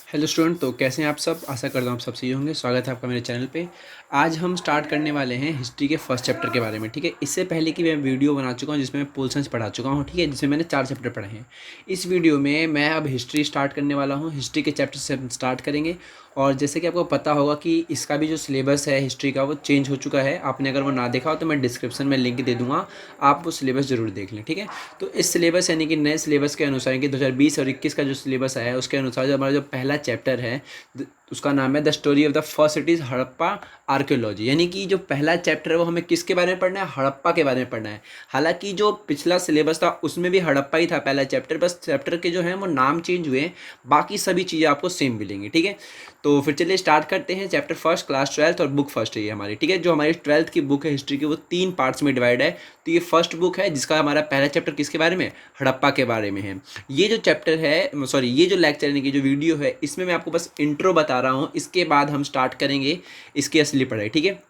Hello student, तो कैसे हैं आप सब। आशा करता हूँ आप सब सही होंगे। स्वागत है आपका मेरे चैनल पे। आज हम स्टार्ट करने वाले हैं हिस्ट्री के फर्स्ट चैप्टर के बारे में। ठीक है, इससे पहले की मैं वीडियो बना चुका हूँ जिसमें मैं पोल साइंस पढ़ा चुका हूँ। ठीक है, जिसमें मैंने 4 चैप्टर पढ़े हैं। इस वीडियो में मैं अब हिस्ट्री स्टार्ट करने वाला हूँ। हिस्ट्री के चैप्टर से हम स्टार्ट करेंगे। और जैसे कि आपको पता होगा कि इसका भी जो सिलेबस है हिस्ट्री का वो चेंज हो चुका है। आपने अगर वो ना देखा हो तो मैं डिस्क्रिप्शन में लिंक दे दूँगा, आप वो सिलेबस ज़रूर देख लें। ठीक है, तो इस सिलेबस यानी कि नए सिलेबस के अनुसार कि 2020 और 21 का जो सिलेबस आया है उसके अनुसार जो हमारा जो पहला चैप्टर है उसका नाम है the story of the first cities Harappa archaeology. यानी कि जो पहला चैप्टर है वो हमें किसके बारे में पढ़ना है, हड़प्पा के बारे में पढ़ना है। हालांकि जो पिछला सिलेबस था उसमें भी हड़प्पा ही था पहला चैप्टर, बस चैप्टर के जो हैं वो नाम चेंज हुए, बाकी सभी चीज़ें आपको सेम मिलेंगी। ठीक है, तो फिर चलिए स्टार्ट करते हैं। चैप्टर फर्स्ट, क्लास ट्वेल्थ और बुक फर्स्ट है ये हमारी। ठीक है, जो हमारी ट्वेल्थ की बुक है हिस्ट्री की वो 3 पार्ट्स में डिवाइड है। तो ये फर्स्ट बुक है जिसका हमारा पहला चैप्टर किसके बारे में, हड़प्पा के बारे में है। ये जो चैप्टर है, सॉरी, ये जो लेक्चर यानी कि जो वीडियो है इसमें मैं आपको बस इंट्रो बता रहा हूँ। इसके बाद हम स्टार्ट करेंगे इसकी असली पढ़ाई। ठीक है,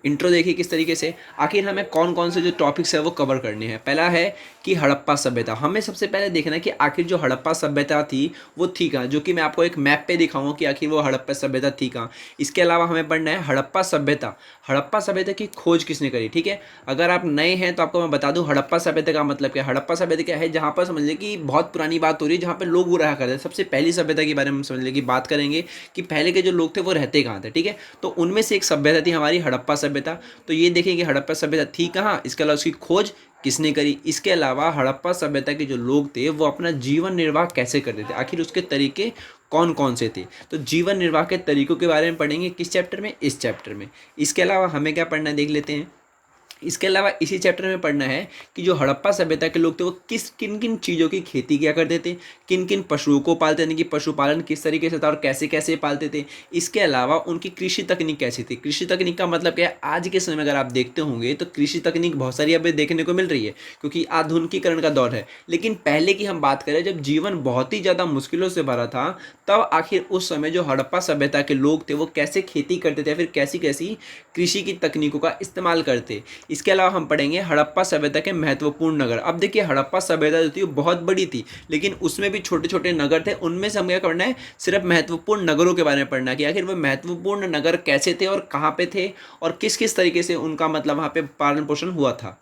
इंट्रो देखिए किस तरीके से आखिर हमें कौन कौन से जो टॉपिक्स है वो कवर करने हैं। पहला है कि हड़प्पा सभ्यता। हमें सबसे पहले देखना है कि आखिर जो हड़प्पा सभ्यता थी वो थी कहाँ, जो कि मैं आपको एक मैप पे दिखाऊंगा कि आखिर वो हड़प्पा सभ्यता थी कहाँ। इसके अलावा हमें पढ़ना है हड़प्पा सभ्यता। हड़प्पा सभ्यता की खोज किसने करी। ठीक है, अगर आप नए हैं तो आपको मैं बता दूं हड़प्पा सभ्यता का मतलब क्या है। हड़प्पा सभ्यता क्या है, जहाँ पर समझ लें कि बहुत पुरानी बात हो रही है, जहाँ पर लोग रहा करते थे। सबसे पहली सभ्यता के बारे में समझ लें कि बात करेंगे कि पहले के जो लोग थे वो रहते कहाँ थे। ठीक है, तो उनमें से एक सभ्यता थी हमारी हड़प्पा सभ्यता। तो ये देखें कि हड़प्पा सभ्यता थी कहाँ, इसके अलावा उसकी खोज किसने करी। इसके अलावा हड़प्पा सभ्यता के जो लोग थे वो अपना जीवन निर्वाह कैसे करते थे, आखिर उसके तरीके कौन कौन से थे। तो जीवन निर्वाह के तरीकों के बारे में पढ़ेंगे किस चैप्टर में, इस चैप्टर में। इसके अलावा हमें क्या पढ़ना है देख लेते हैं। इसके अलावा इसी चैप्टर में पढ़ना है कि जो हड़प्पा सभ्यता के लोग थे वो किन किन चीज़ों की खेती किया करते थे, किन किन पशुओं को पालते थे, कि पशुपालन किस तरीके से था और कैसे कैसे पालते थे। इसके अलावा उनकी कृषि तकनीक कैसी थी। कृषि तकनीक का मतलब क्या है, आज के समय में अगर आप देखते होंगे तो कृषि तकनीक बहुत सारी अभी देखने को मिल रही है क्योंकि आधुनिकीकरण का दौर है। लेकिन पहले की हम बात करें जब जीवन बहुत ही ज़्यादा मुश्किलों से भरा था, तब आखिर उस समय जो हड़प्पा सभ्यता के लोग थे वो कैसे खेती करते थे, फिर कैसी कैसी कृषि की तकनीकों का इस्तेमाल करते। इसके अलावा हम पढ़ेंगे हड़प्पा सभ्यता के महत्वपूर्ण नगर। अब देखिए हड़प्पा सभ्यता जो थी वो बहुत बड़ी थी, लेकिन उसमें भी छोटे छोटे नगर थे। उनमें से हमें क्या करना है, सिर्फ महत्वपूर्ण नगरों के बारे में पढ़ना है कि आखिर वो महत्वपूर्ण नगर कैसे थे और कहाँ पे थे और किस किस तरीके से उनका मतलब वहाँ पे पालन पोषण हुआ था।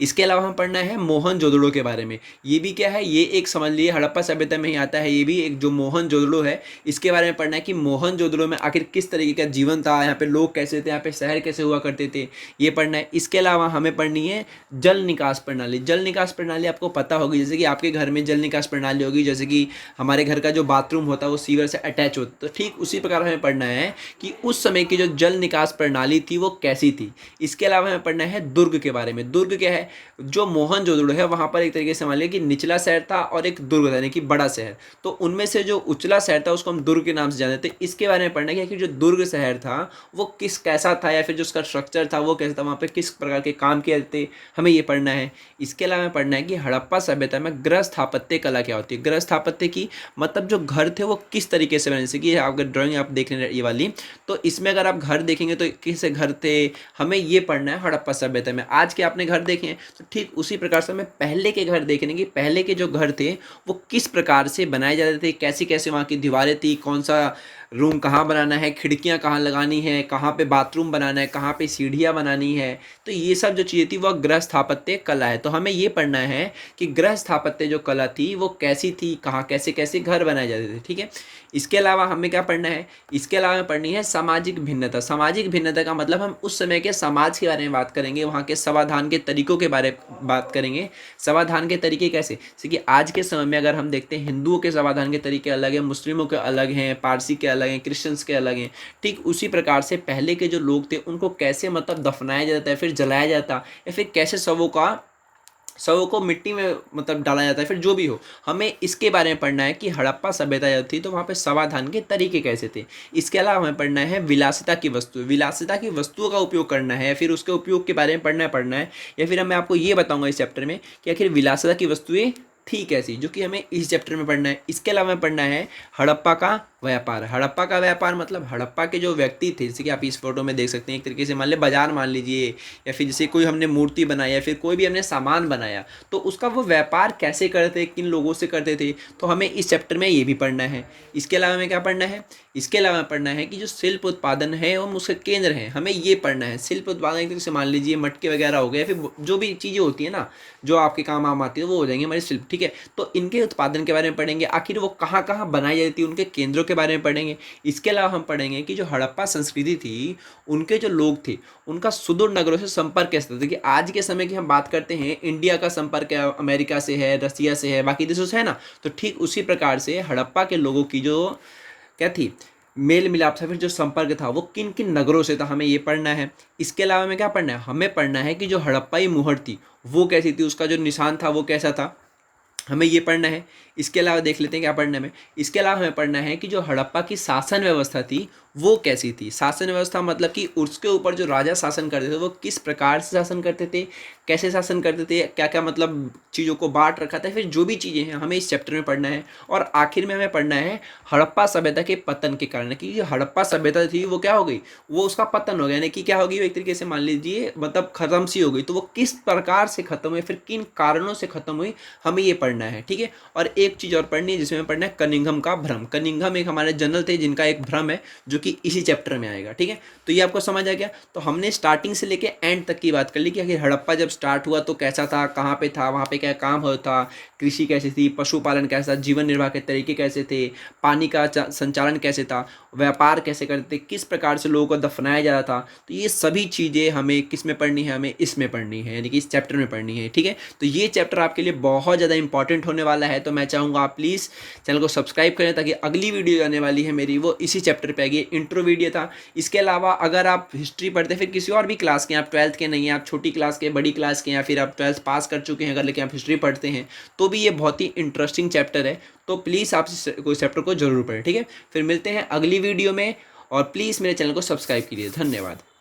इसके अलावा हम पढ़ना है मोहनजोदड़ो के बारे में। ये भी क्या है, ये एक समझ लिए हड़प्पा सभ्यता में ही आता है। ये भी एक जो मोहनजोदड़ो है इसके बारे में पढ़ना है कि मोहनजोदड़ो में आखिर किस तरीके का जीवन था, यहाँ पे लोग कैसे थे, यहाँ पे शहर कैसे हुआ करते थे, ये पढ़ना है। इसके अलावा हमें पढ़नी है जल निकास प्रणाली। जल निकास प्रणाली आपको पता होगी, जैसे कि आपके घर में जल निकास प्रणाली होगी, जैसे कि हमारे घर का जो बाथरूम होता है वो सीवर से अटैच होता है, तो ठीक उसी प्रकार हमें पढ़ना है कि उस समय की जो जल निकास प्रणाली थी वो कैसी थी। इसके अलावा हमें पढ़ना है दुर्ग के बारे में। दुर्ग क्या है, जो मोहनजोदड़ो है वहाँ पर एक तरीके से मान लिया कि निचला शहर था और एक दुर्ग था यानी कि बड़ा शहर। तो उनमें से जो उचला शहर था उसको हम दुर्ग के नाम से जानते थे। इसके बारे में पढ़ना है कि जो दुर्ग शहर था वो किस कैसा था, या फिर जो उसका स्ट्रक्चर था वो कैसा था, वहाँ पे किस प्रकार के काम किए जाते थे, हमें ये पढ़ना है। इसके अलावा पढ़ना है कि हड़प्पा सभ्यता में गृह स्थापत्य कला क्या होती है। गृह स्थापत्य की मतलब जो घर थे वो किस तरीके से बने, जैसे कि अगर ड्राइंग आप देख रहे हैं ये वाली, तो इसमें अगर आप घर देखेंगे तो किस घर थे, हमें ये पढ़ना है हड़प्पा सभ्यता में। आज के आपने घर देखे हैं तो ठीक उसी प्रकार से हमें पहले के घर देखने की, पहले के जो घर थे वो किस प्रकार से बनाए जाते थे, कैसी कैसे वहाँ की दीवारें थी, कौन सा रूम कहाँ बनाना है, खिड़कियाँ कहाँ लगानी है, कहाँ पे बाथरूम बनाना है, कहाँ पे सीढ़ियाँ बनानी है। तो ये सब जो चीज़ें थी वह गृह स्थापत्य कला है। तो हमें ये पढ़ना है कि गृह स्थापत्य जो कला थी वो कैसी थी, कहाँ कैसे कैसे घर बनाए जाते थे। ठीक है, इसके अलावा हमें क्या पढ़ना है, इसके अलावा हमें पढ़नी है सामाजिक भिन्नता। सामाजिक भिन्नता का मतलब हम उस समय के समाज के बारे में बात करेंगे, वहाँ के समाधान के तरीकों के बारे में बात करेंगे। समाधान के तरीके कैसे, जैसे कि आज के समय में अगर हम देखते हैं हिंदुओं के समाधान के तरीके अलग हैं, मुस्लिमों के अलग हैं, पारसी के अलग हैं, क्रिश्चियंस के अलग हैं। ठीक उसी प्रकार से पहले के जो लोग थे उनको कैसे मतलब दफनाया जाता है, फिर जलाया जाता, या फिर कैसे शवों को मिट्टी में मतलब डाला जाता है, फिर जो भी हो, हमें इसके बारे में पढ़ना है कि हड़प्पा सभ्यता जब थी तो वहाँ पे समाधान के तरीके कैसे थे। इसके अलावा हमें पढ़ना है विलासिता की वस्तु। विलासिता की वस्तुओं का उपयोग करना है, फिर उसके उपयोग के बारे में पढ़ना है, या फिर मैं आपको ये बताऊंगा इस चैप्टर में कि आखिर विलासिता की वस्तुएं थी कैसी, जो कि हमें इस चैप्टर में पढ़ना है। इसके अलावा हमें पढ़ना है हड़प्पा का व्यापार। हड़प्पा का व्यापार मतलब हड़प्पा के जो व्यक्ति थे, जैसे कि आप इस फोटो में देख सकते हैं, एक तरीके से मान ले बाजार मान लीजिए, या फिर जैसे कोई हमने मूर्ति बनाई या फिर कोई भी हमने सामान बनाया, तो उसका वो व्यापार कैसे करते थे, किन लोगों से करते थे, तो हमें इस चैप्टर में ये भी पढ़ना है। इसके अलावा हमें क्या पढ़ना है, इसके अलावा पढ़ना है कि जो शिल्प उत्पादन है और उसके केंद्र हैं, हमें ये पढ़ना है। शिल्प उत्पादन एक तरीके से मान लीजिए मटके वगैरह हो गए, या फिर जो भी चीज़ें होती है ना जो आपके काम आम आती है, वो हो जाएंगे हमारे शिल्प, ठीक है। तो इनके उत्पादन के बारे में पढ़ेंगे, आखिर वो कहाँ कहाँ बनाई जाती है, उनके केंद्रों के बारे में पढ़ेंगे। इसके अलावा हम पढ़ेंगे कि जो हड़प्पा संस्कृति थी, उनके जो लोग थे, उनका सुदूर नगरों से संपर्क कैसे था। देखिए आज के समय की हम बात करते हैं, इंडिया का संपर्क अमेरिका से है, रसिया से है, बाकी देशों से है ना, तो ठीक उसी प्रकार से हड़प्पा के लोगों की जो क्या थी, मेल मिलाप था, फिर जो संपर्क था वो किन किन नगरों से था, हमें ये पढ़ना है। इसके अलावा हमें क्या पढ़ना है, हमें पढ़ना है कि जो हड़प्पाई मुहर थी वो कैसी थी, उसका जो निशान था वो कैसा था, हमें ये पढ़ना है। इसके अलावा देख लेते हैं क्या पढ़ना है हमें। इसके अलावा हमें पढ़ना है कि जो हड़प्पा की शासन व्यवस्था थी वो कैसी थी। शासन व्यवस्था मतलब कि उसके ऊपर जो राजा शासन करते थे वो किस प्रकार से शासन करते थे, कैसे शासन करते थे, क्या क्या मतलब चीज़ों को बांट रखा था, फिर जो भी चीज़ें हैं हमें इस चैप्टर में पढ़ना है। और आखिर में हमें पढ़ना है हड़प्पा सभ्यता के पतन के कारण, कि जो हड़प्पा सभ्यता थी वो क्या हो गई, वो उसका पतन हो गया, यानी कि क्या होगी, वो एक तरीके से मान लीजिए मतलब खत्म सी हो गई। तो वो किस प्रकार से खत्म हुई, फिर किन कारणों से खत्म हुई, हमें ये पढ़ना है, ठीक है। और एक चीज़ और पढ़नी है जिसमें पढ़ना है कनिंघम का भ्रम। कनिंघम एक हमारे जनरल थे जिनका एक भ्रम है जो कि इसी चैप्टर में आएगा, ठीक है। तो ये आपको समझ आ गया। तो हमने स्टार्टिंग से लेके एंड तक की बात कर ली कि आखिर हड़प्पा जब स्टार्ट हुआ तो कैसा था, कहाँ पे था, वहाँ पे क्या काम होता था, कृषि कैसी थी, पशुपालन कैसा, जीवन निर्वाह के तरीके कैसे थे, पानी का संचालन कैसे था, व्यापार कैसे करते थे, किस प्रकार से लोगों को दफनाया जाता था। तो ये सभी चीज़ें हमें किस में पढ़नी है, हमें इसमें पढ़नी है, यानी कि इस चैप्टर में पढ़नी है, ठीक है। तो ये चैप्टर आपके लिए बहुत ज़्यादा इंपॉर्टेंट होने वाला है। तो मैं चाहूँगा आप प्लीज़ चैनल को सब्सक्राइब करें ताकि अगली वीडियो आने वाली है मेरी वो इसी चैप्टर पे आएगी। इंट्रो वीडियो था। इसके अलावा अगर आप हिस्ट्री पढ़ते हैं, फिर किसी और भी क्लास के, आप 12th के नहीं हैं, आप छोटी क्लास के, बड़ी क्लास के, या फिर आप 12th पास कर चुके हैं अगर, लेकिन आप हिस्ट्री पढ़ते हैं, तो भी ये बहुत ही इंटरेस्टिंग चैप्टर है। तो प्लीज़ आप इस चैप्टर को जरूर पढ़ें, ठीक है। फिर मिलते हैं अगली वीडियो में, और प्लीज़ मेरे चैनल को सब्सक्राइब कीजिए। धन्यवाद।